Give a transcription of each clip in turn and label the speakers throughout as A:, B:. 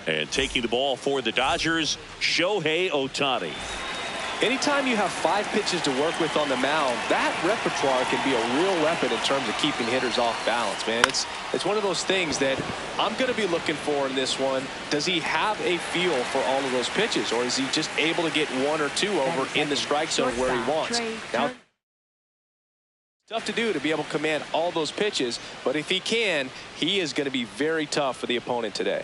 A: And taking the ball for the Dodgers, Shohei Ohtani.
B: Anytime you have 5 pitches to work with on the mound, that repertoire can be a real weapon in terms of keeping hitters off balance, man. It's one of those things that I'm going to be looking for in this one. Does he have a feel for all of those pitches, or is he just able to get 1 or 2 over in the strike zone where he wants? Now, tough to do to be able to command all those pitches, but if he can, he is going to be very tough for the opponent today.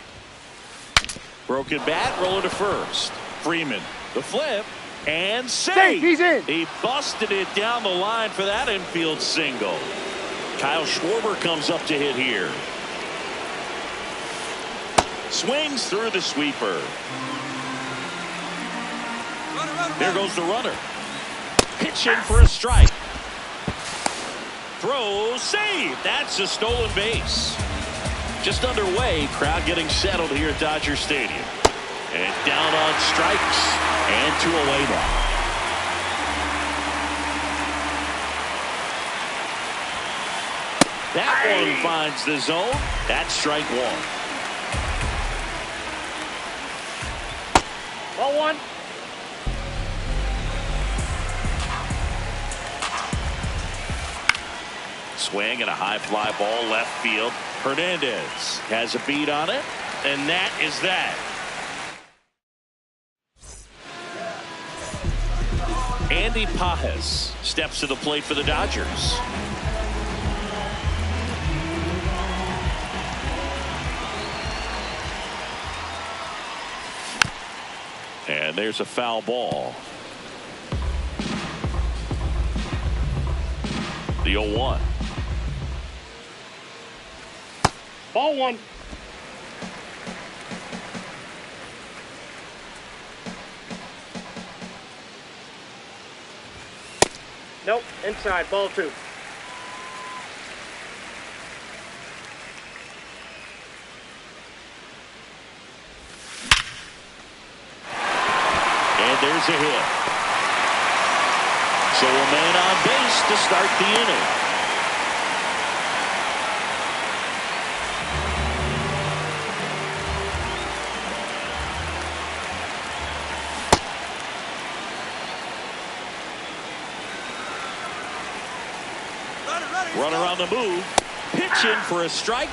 A: Broken bat, rolling to first. Freeman, the flip, and safe.
C: He's in.
A: He busted it down the line for that infield single. Kyle Schwarber comes up to hit here. Swings through the sweeper. There goes the runner. Pitching for a strike. Throw, save. That's a stolen base. Just underway, crowd getting settled here at Dodger Stadium. And down on strikes and 2 away now. That one finds the zone. That's strike 1.
C: Ball 1.
A: Swing and a high fly ball left field. Hernandez has a beat on it, and that is that. Andy Pages steps to the plate for the Dodgers. And there's a foul ball. The 0-1.
C: Ball 1. Nope, inside. Ball 2.
A: And there's a hit. So a man on base to start the inning. Runner on the move. Pitching for a strike.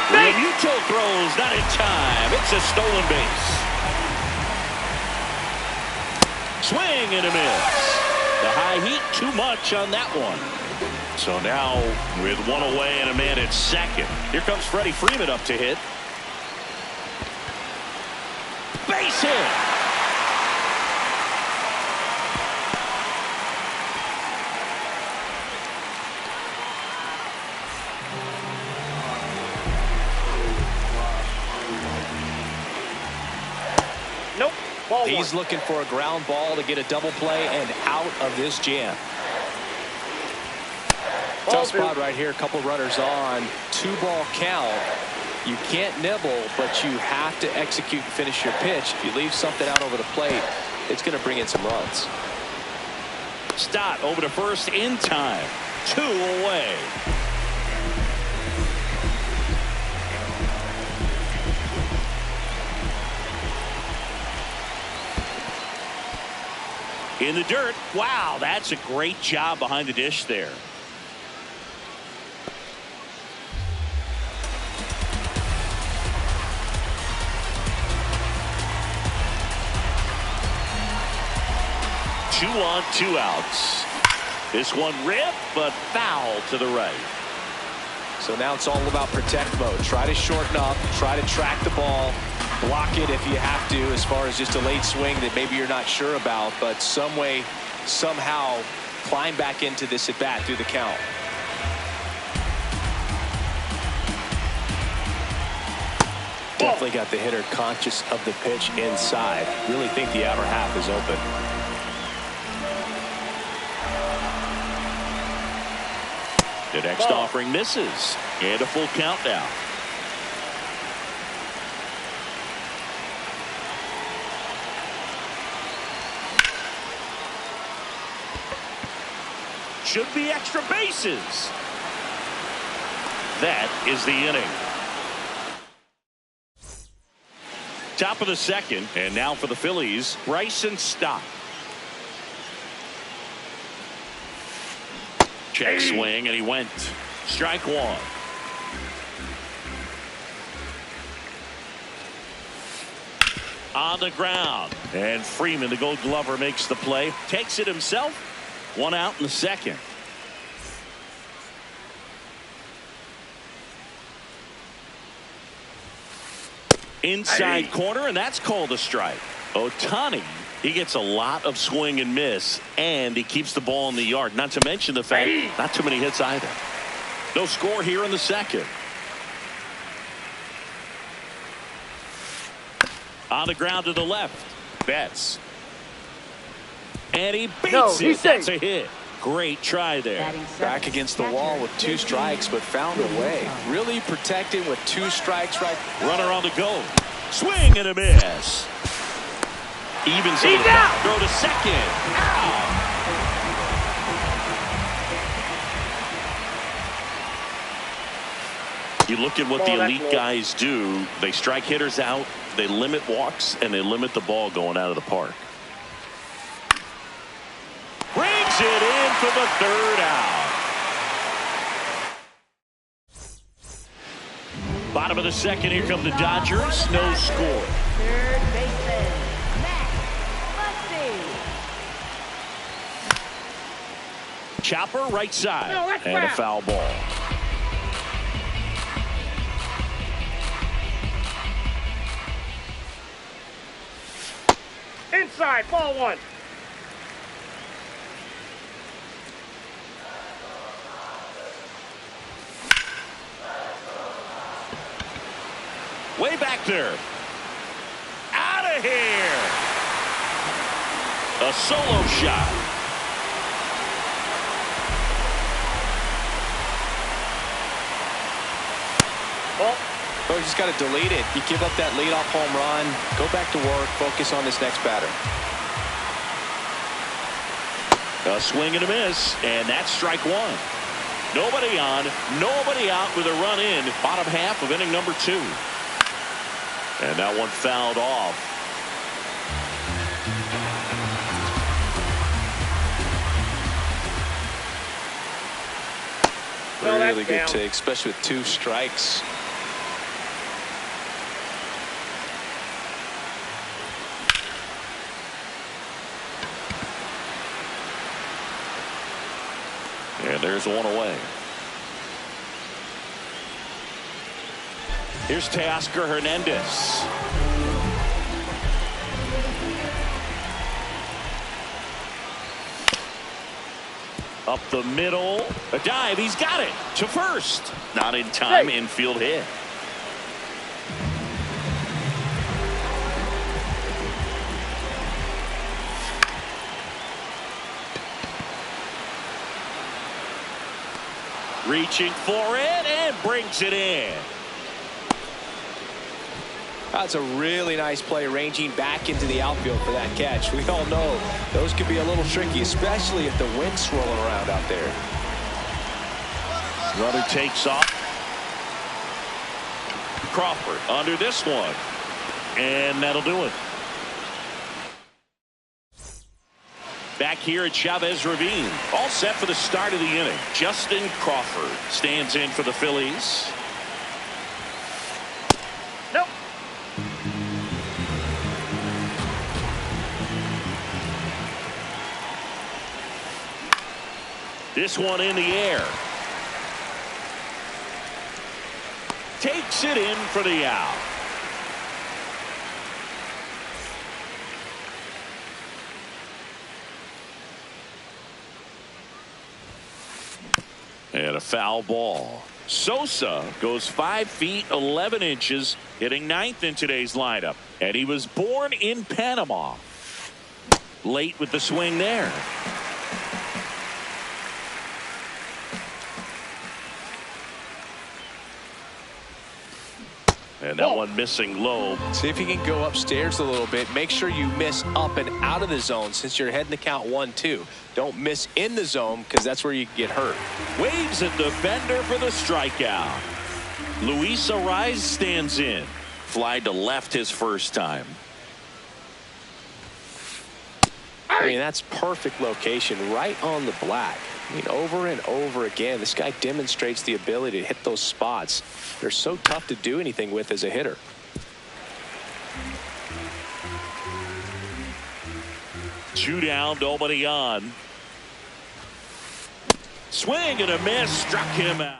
A: Realmuto throws not in time. It's a stolen base. Swing and a miss. The high heat too much on that one. So now with 1 away and a man at second. Here comes Freddie Freeman up to hit. Base hit.
C: Nope. Ball 1.
B: He's looking for a ground ball to get a double play and out of this jam. Tough spot right here. A couple runners on. 2-ball count. You can't nibble, but you have to execute and finish your pitch. If you leave something out over the plate, it's going to bring in some runs.
A: Stott over to first in time. 2 away. In the dirt. Wow, that's a great job behind the dish there. Two on, 2 outs. This one ripped, but foul to the right.
B: So now it's all about protect mode. Try to shorten up, try to track the ball, block it if you have to, as far as just a late swing that maybe you're not sure about, but some way, somehow climb back into this at bat through the count. Definitely got the hitter conscious of the pitch inside. Really think the outer half is open.
A: The next offering misses, and a full count now. Should be extra bases. That is the inning. Top of the second, and now for the Phillies, Bryson Stott. Check swing, and he went. Strike one. On the ground, and Freeman, the Gold Glover, makes the play. Takes it himself. One out in the second. Inside corner, and that's called a strike. Ohtani, he gets a lot of swing and miss, and he keeps the ball in the yard. Not to mention the fact not too many hits either. No score here in the second. On the ground to the left. Betts. And he beats it. That's a hit. Great try there.
B: Back against the wall with 2 strikes, but found a way. Really protecting with 2 strikes right.
A: Runner on the go. Swing and a miss. Evens it. Throw to second. Out. You look at what the elite guys do. They strike hitters out. They limit walks, and they limit the ball going out of the park. Brings it in for the 3rd out. Bottom of the second, here come the Dodgers. No score.
D: Third baseman, Matt Muncy.
A: Chopper right side, and a foul ball.
C: Inside, ball 1.
A: Way back there. Out of here. A solo shot.
B: Well, you just got to delete it. You give up that leadoff home run. Go back to work. Focus on this next batter.
A: A swing and a miss, and that's strike one. Nobody on, nobody out with a run in. Bottom half of inning number 2. And that one fouled off.
B: Really good take, especially with 2 strikes.
A: And there's one away. Here's Teoscar Hernandez. Up the middle. A dive. He's got it. To first. Not in time. Infield hit. Reaching for it and brings it in.
B: That's a really nice play, ranging back into the outfield for that catch. We all know those could be a little tricky, especially if the wind's swirling around out there.
A: Runner takes off. Crawford under this one. And that'll do it. Back here at Chavez Ravine. All set for the start of the inning. Justin Crawford stands in for the Phillies.
C: Nope.
A: This one in the air. Takes it in for the out. And a foul ball. Sosa goes 5 feet 11 inches, hitting 9th in today's lineup. And he was born in Panama. Late with the swing there. And that one missing low.
B: See if you can go upstairs a little bit. Make sure you miss up and out of the zone since you're heading to count 1-2. Don't miss in the zone because that's where you get hurt.
A: Waves at the bender for the strikeout. Luis Ariz stands in. Fly to left his first time.
B: I mean, that's perfect location, right on the black. I mean, over and over again, this guy demonstrates the ability to hit those spots. They're so tough to do anything with as a hitter.
A: Two down, nobody on. Swing and a miss, struck him out.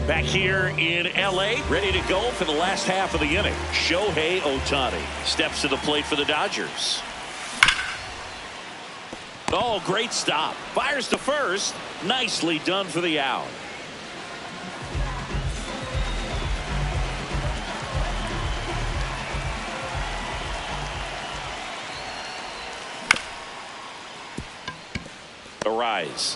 A: Back here in L.A., ready to go for the last half of the inning. Shohei Ohtani steps to the plate for the Dodgers. Oh, great stop. Fires to first. Nicely done for the out. Arise.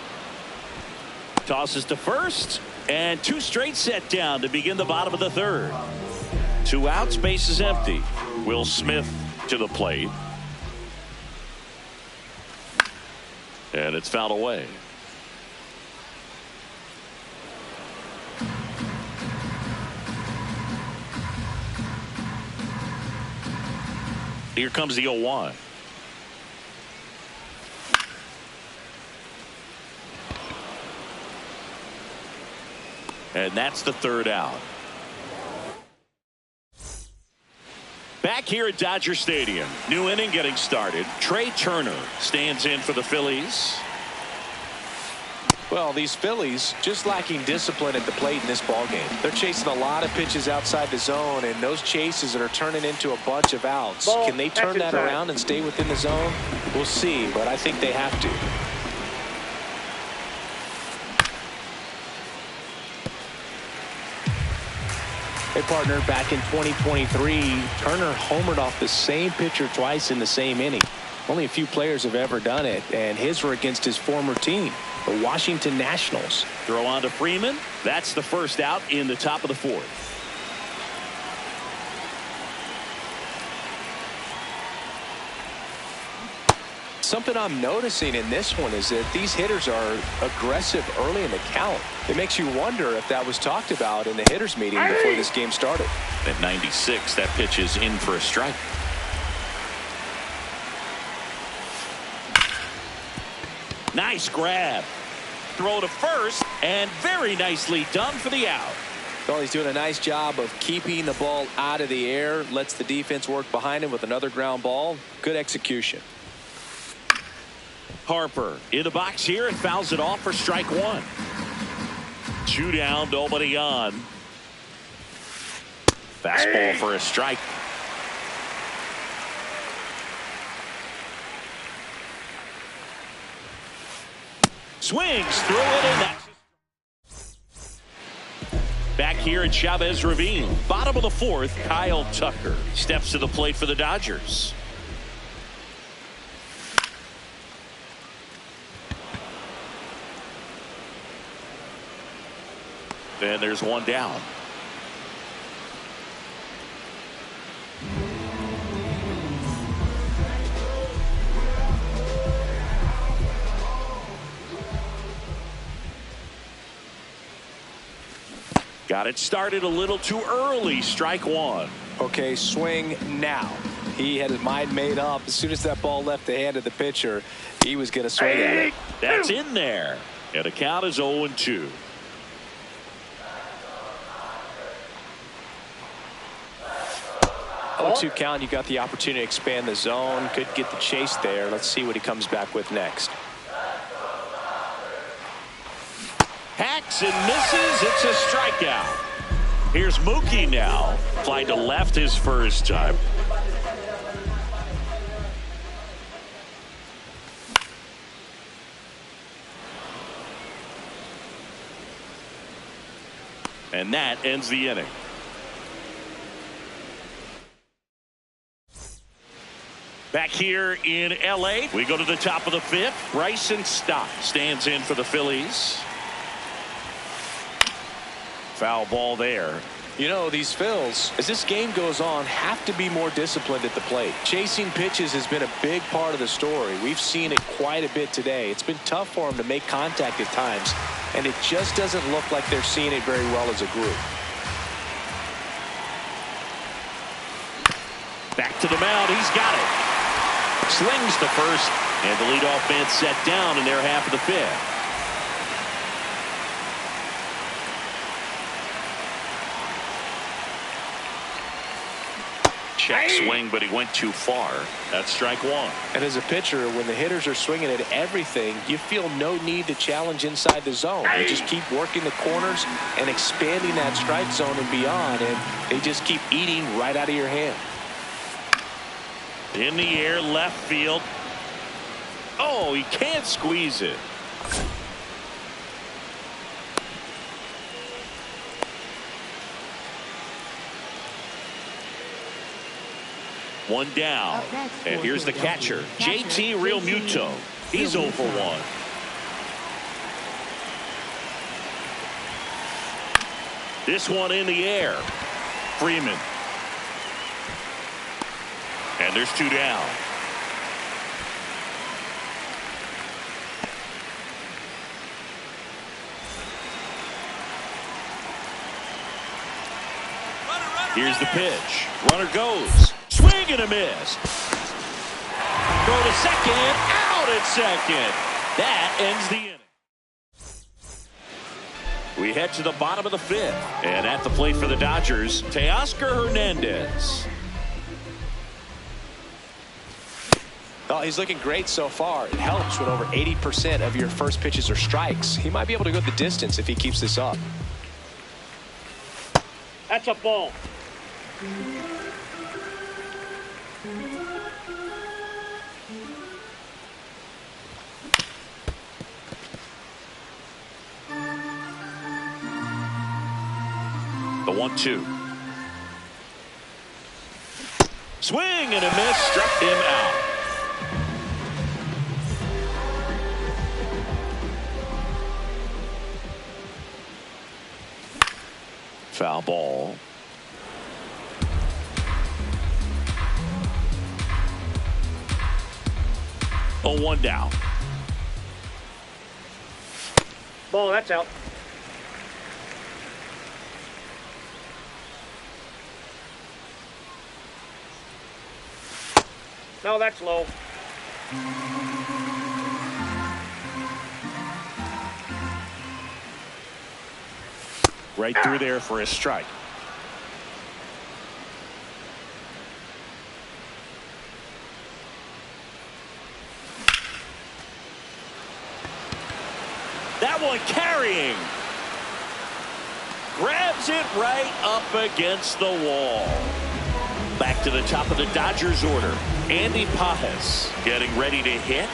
A: Tosses to first. And two straight set down to begin the bottom of the third. Two outs, base is empty. Will Smith to the plate. And it's fouled away. Here comes the 0-1. And that's the third out. Back here at Dodger Stadium. New inning getting started. Trey Turner stands in for the Phillies.
B: Well, these Phillies just lacking discipline at the plate in this ballgame. They're chasing a lot of pitches outside the zone, and those chases are turning into a bunch of outs. Can they turn that around and stay within the zone? We'll see, but I think they have to. Hey, partner, back in 2023, Turner homered off the same pitcher twice in the same inning. Only a few players have ever done it, and his were against his former team, the Washington Nationals.
A: Throw on to Freeman. That's the first out in the top of the fourth.
B: Something I'm noticing in this one is that these hitters are aggressive early in the count. It makes you wonder if that was talked about in the hitters meeting before this game started.
A: At 96, that pitch is in for a strike. Nice grab. Throw to first, and very nicely done for the out.
B: Well, he's doing a nice job of keeping the ball out of the air. Lets the defense work behind him with another ground ball. Good execution.
A: Harper in the box here and fouls it off for strike one. Two down, nobody on. Fastball for a strike. Swings through it, and that's back here at Chavez Ravine. Bottom of the fourth, Kyle Tucker steps to the plate for the Dodgers. And there's one down. Got it started a little too early. Strike one.
B: Okay, swing now. He had his mind made up. As soon as that ball left the hand of the pitcher, he was going to swing at it.
A: That's in there. And the count is 0-2.
B: Two count, you got the opportunity to expand the zone. Could get the chase there. Let's see what he comes back with next.
A: Hacks and misses. It's a strikeout. Here's Mookie now. Fly to left his first time. And that ends the inning. Back here in L.A., we go to the top of the fifth. Bryson Stott stands in for the Phillies. Foul ball there.
B: You know, these Phils, as this game goes on, have to be more disciplined at the plate. Chasing pitches has been a big part of the story. We've seen it quite a bit today. It's been tough for them to make contact at times, and it just doesn't look like they're seeing it very well as a group.
A: to the mound. He's got it. Slings to first, and the leadoff man set down in their half of the fifth. Check swing, but he went too far. That's strike one.
B: And as a pitcher, when the hitters are swinging at everything, you feel no need to challenge inside the zone. You just keep working the corners and expanding that strike zone and beyond, and they just keep eating right out of your hand.
A: In the air, left field. Oh, he can't squeeze it. One down, and here's the catcher, JT Realmuto. He's 0 for 1. This one in the air. Freeman. And there's 2 down. Here's the pitch. Runner goes. Swing and a miss. Throw to second. Out at second. That ends the inning. We head to the bottom of the fifth. And at the plate for the Dodgers, Teoscar Hernandez.
B: Oh, he's looking great so far. It helps when over 80% of your first pitches are strikes. He might be able to go the distance if he keeps this up.
C: That's a ball.
A: The 1-2. Swing and a miss. Struck him out. Foul ball. Oh, 1 down.
C: Ball, that's out. No, that's low.
A: Right through there for a strike. That one carrying. Grabs it right up against the wall. Back to the top of the Dodgers order. Andy Pajes getting ready to hit.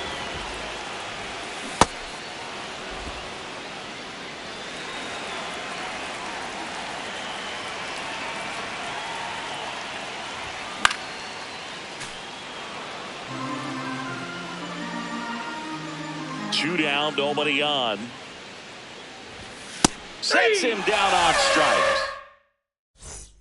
A: Two down, nobody on. Sets him down on strikes.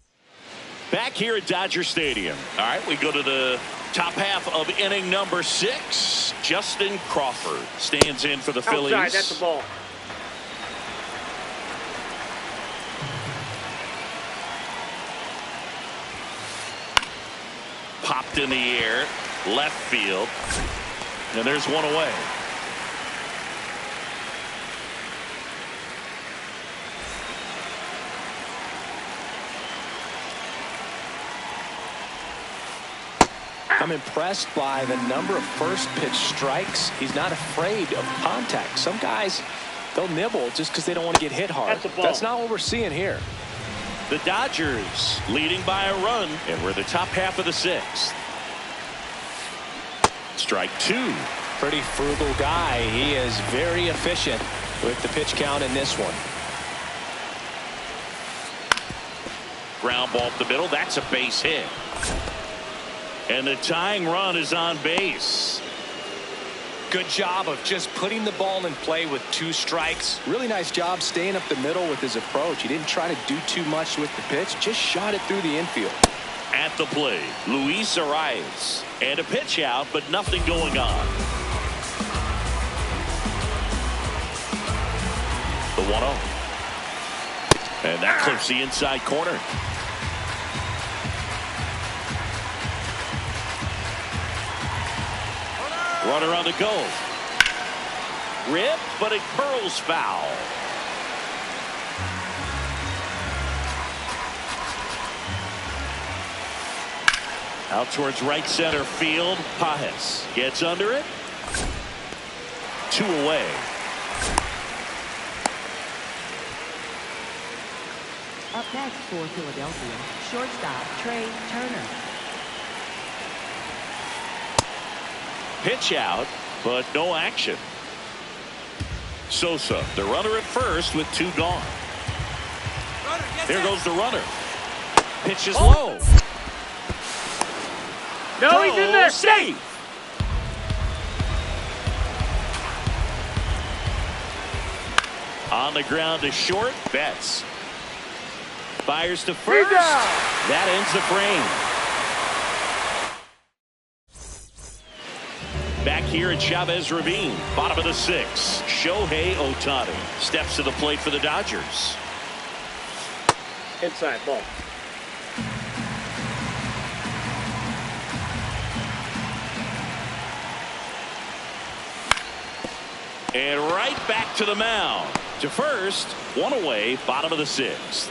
A: Back here at Dodger Stadium. All right, we go to the top half of inning number 6. Justin Crawford stands in for the Phillies.
C: Outside, that's a ball.
A: Popped in the air, left field, and there's one away.
B: I'm impressed by the number of first pitch strikes. He's not afraid of contact. Some guys, they'll nibble just because they don't want to get hit hard.
C: That's a ball.
B: That's not what we're seeing here.
A: The Dodgers leading by a run, and we're the top half of the 6th. Strike 2.
B: Pretty frugal guy. He is very efficient with the pitch count in this one.
A: Ground ball up the middle. That's a base hit. And the tying run is on base.
B: Good job of just putting the ball in play with 2 strikes. Really nice job staying up the middle with his approach. He didn't try to do too much with the pitch. Just shot it through the infield.
A: At the plate, Luis Arias. And a pitch out, but nothing going on. The 1-0. And that clips the inside corner. Runner on the go. Rip, but it curls foul. Out towards right center field. Pajes gets under it. 2 away.
D: Up next for Philadelphia, shortstop Trey Turner.
A: Pitch out, but no action. Sosa, the runner at first with 2 gone. There goes the runner. Pitch is low.
C: No, he's in there.
A: Safe. On the ground to short. Betts. Fires to first. That ends the frame. Back here at Chavez Ravine, bottom of the 6th. Shohei Ohtani steps to the plate for the Dodgers.
C: Inside ball.
A: And right back to the mound. To first, 1 away, bottom of the 6th.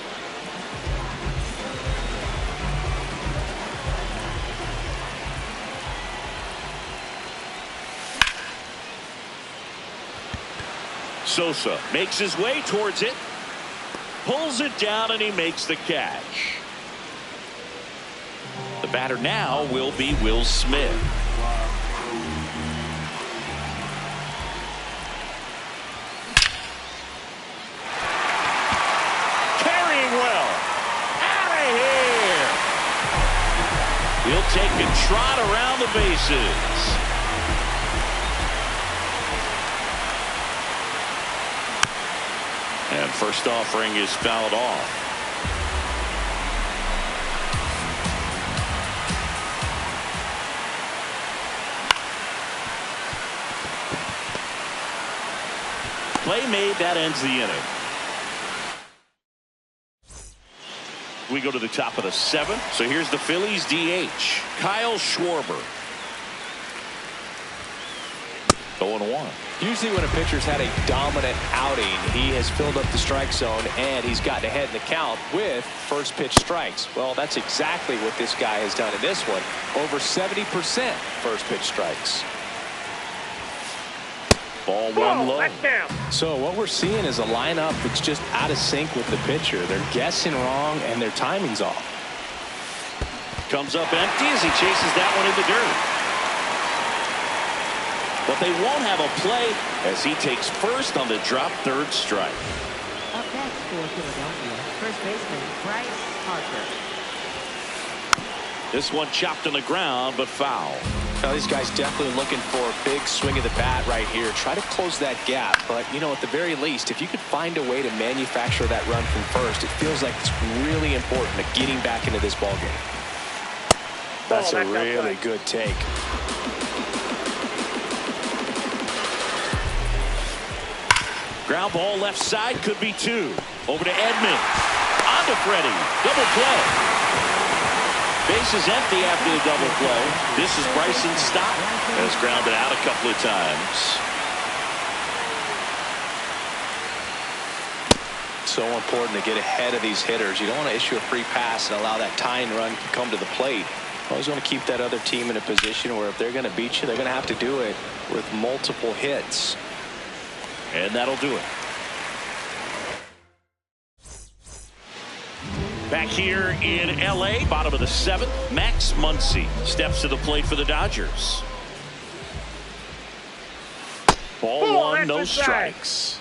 A: Sosa makes his way towards it. Pulls it down and he makes the catch. The batter now will be Will Smith. He'll take a trot around the bases. And first offering is fouled off. Play made, that ends the inning. We go to the top of the 7th. So here's the Phillies DH, Kyle Schwarber. 0-1.
B: Usually when a pitcher's had a dominant outing, he has filled up the strike zone and he's gotten ahead in the count with first pitch strikes. Well, that's exactly what this guy has done in this one. Over 70% first pitch strikes.
A: Ball 1 low.
C: That's down.
B: So what we're seeing is a lineup that's just out of sync with the pitcher. They're guessing wrong and their timing's off.
A: Comes up empty as he chases that one in the dirt. But they won't have a play as he takes first on the drop 3rd strike.
D: Up next for Philadelphia, first baseman Bryce Harper.
A: This one chopped on the ground, but foul.
B: Now these guys definitely looking for a big swing of the bat right here. Try to close that gap. But, you know, at the very least, if you could find a way to manufacture that run from first, it feels like it's really important to getting back into this ballgame. That's a really good take.
A: Ground ball left side, could be 2. Over to Edman. On to Freddie. Double play. Bases empty after the double play. This is Bryson Stott. Has grounded out a couple of times.
B: So important to get ahead of these hitters. You don't want to issue a free pass and allow that tying run to come to the plate. You always want to keep that other team in a position where if they're going to beat you, they're going to have to do it with multiple hits.
A: And that'll do it. Back here in L.A., bottom of the 7th, Max Muncy steps to the plate for the Dodgers. Ball 1, no strikes.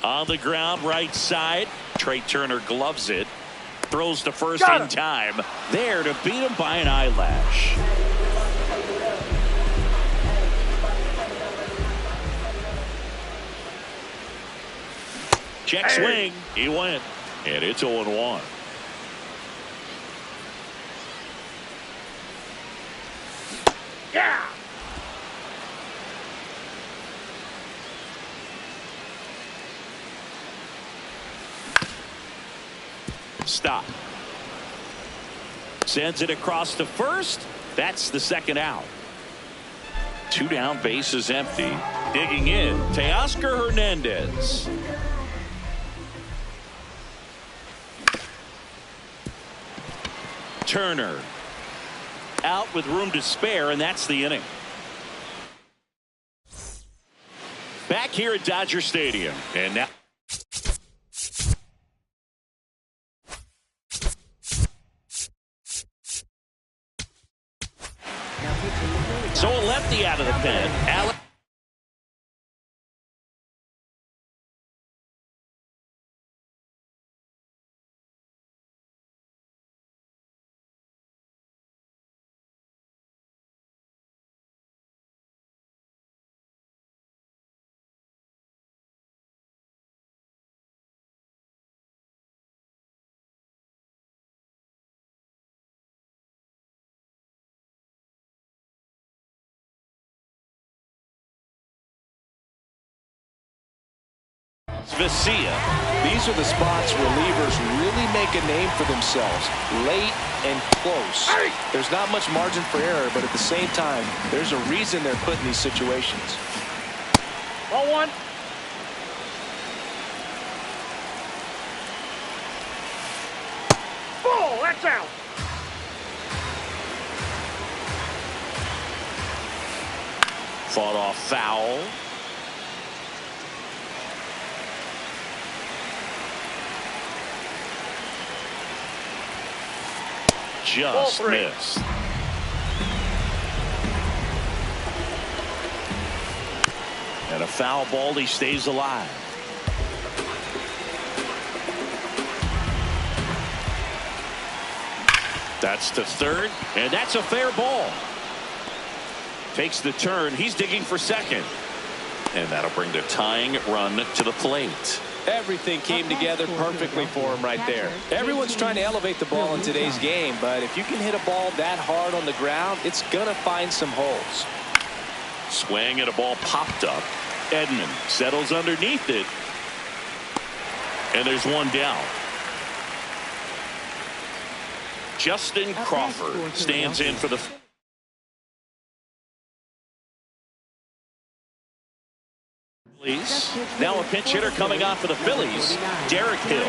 A: On the ground, right side. Trey Turner gloves it. Throws to first in time. There to beat him by an eyelash. Check swing. He went. And it's 0-1.
C: Yeah.
A: Stop. Sends it across to first. That's the second out. 2 down, bases empty. Digging in, Teoscar Hernandez. Turner. Out with room to spare, and that's the inning. Back here at Dodger Stadium. And now. So a lefty out of the pen. Alex.
B: These are the spots relievers really make a name for themselves. Late and close. There's not much margin for error, but at the same time, there's a reason they're put in these situations.
C: Ball 1. Ball, that's out.
A: Fought off foul. Just missed. And a foul ball. He stays alive. That's to third, and that's a fair ball. Takes the turn. He's digging for second. And that'll bring the tying run to the plate.
B: Everything came together perfectly for him right there. Everyone's trying to elevate the ball in today's game, but if you can hit a ball that hard on the ground, it's going to find some holes.
A: Swing and a ball popped up. Edman settles underneath it. And there's one down. Justin Crawford stands in for the Phillies. Now a pinch hitter coming on for the Phillies, Derek Hill.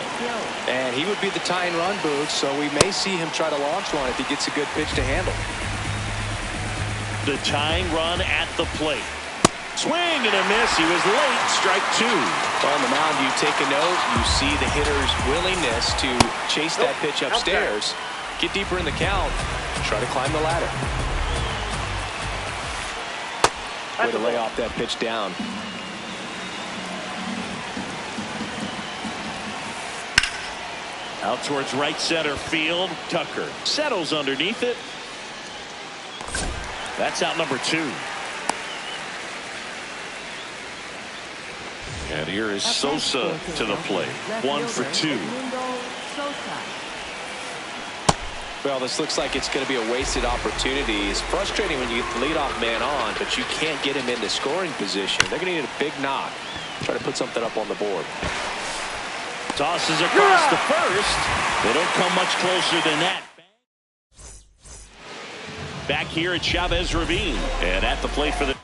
B: And he would be the tying run booth, so we may see him try to launch one if he gets a good pitch to handle.
A: The tying run at the plate. Swing and a miss. He was late. Strike 2.
B: On the mound, you take a note. You see the hitter's willingness to chase that pitch upstairs, get deeper in the count, try to climb the ladder. Way to lay off that pitch down.
A: Out towards right center field. Tucker settles underneath it. That's out number 2. And here is Sosa to the plate. 1 for 2.
B: Well, this looks like it's going to be a wasted opportunity. It's frustrating when you get the leadoff man on, but you can't get him into scoring position. They're going to need a big knock. Try to put something up on the board.
A: Tosses across to first. They don't come much closer than that. Back here at Chavez Ravine. And at the plate for the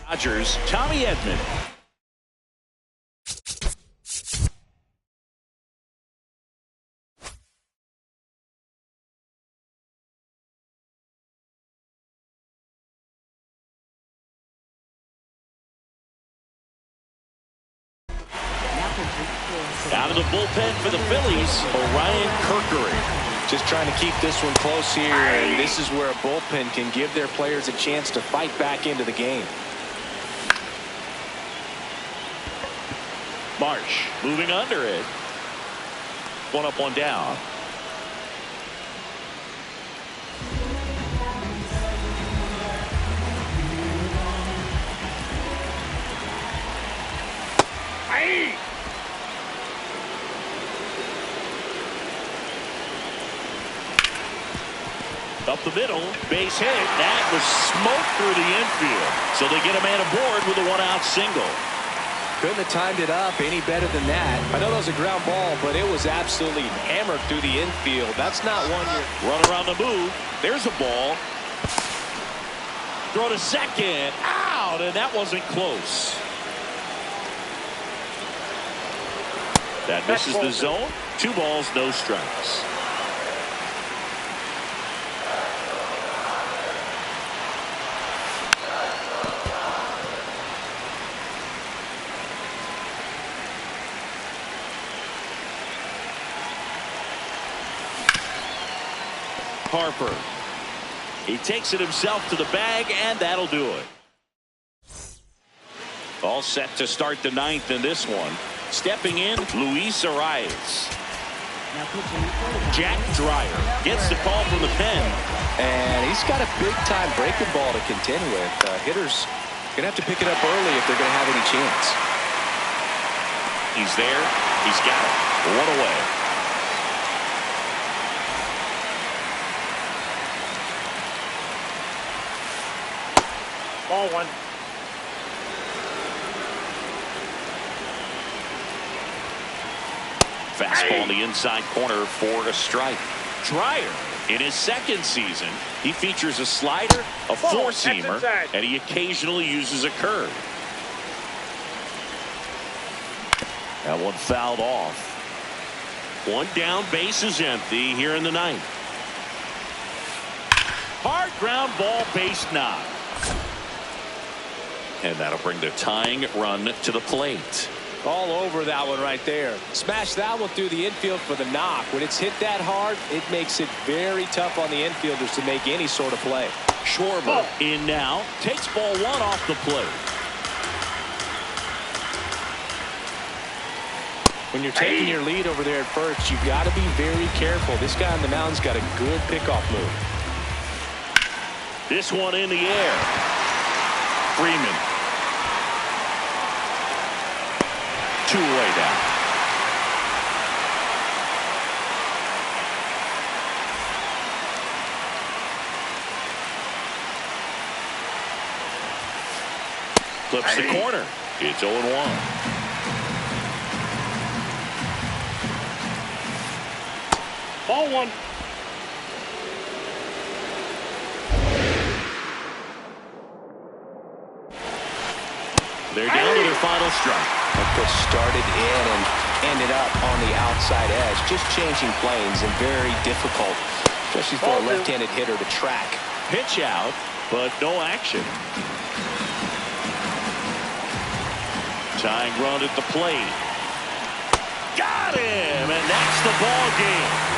A: Dodgers, Tommy Edman. Out of the bullpen for the Phillies, Orion Kerkering.
B: Just trying to keep this one close here, and this is where a bullpen can give their players a chance to fight back into the game.
A: Marsh moving under it. 1 up, 1 down. Up the middle. Base hit. That was smoked through the infield. So they get a man aboard with a one-out single.
B: Couldn't have timed it up any better than that. I know that was a ground ball, but it was absolutely hammered through the infield. That's not one you're...
A: Run around the move. There's a ball. Throw to second. Out, and that wasn't close. That misses the zone. 2 balls, no strikes. Harper. He takes it himself to the bag, and that'll do it. All set to start the 9th in this one. Stepping in, Luis Arias. Jack Dreyer gets the call from the pen.
B: And he's got a big-time breaking ball to contend with. Hitters going to have to pick it up early if they're going to have any chance.
A: He's there. He's got it. 1 away.
C: Ball 1.
A: Fastball in the inside corner for a strike. Dreyer, in his 2nd season, he features a slider, a 4-seamer, and he occasionally uses a curve. That one fouled off. 1 down, base is empty here in the 9th. Hard ground ball, base knock. And that'll bring the tying run to the plate.
B: All over that one right there. Smash that one through the infield for the knock. When it's hit that hard, it makes it very tough on the infielders to make any sort of play.
A: Schwarber in now. Takes ball 1 off the plate.
B: When you're taking your lead over there at first, you've got to be very careful. This guy on the mound's got a good pickoff move.
A: This one in the air. Freeman. 2 away down. Clips the corner. It's 0-1.
C: Ball 1.
A: They're down to their final strike.
B: That started in and ended up on the outside edge, just changing planes and very difficult, especially for a left-handed hitter to track.
A: Pitch out, but no action. Tying run at the plate. Got him, and that's the ball game.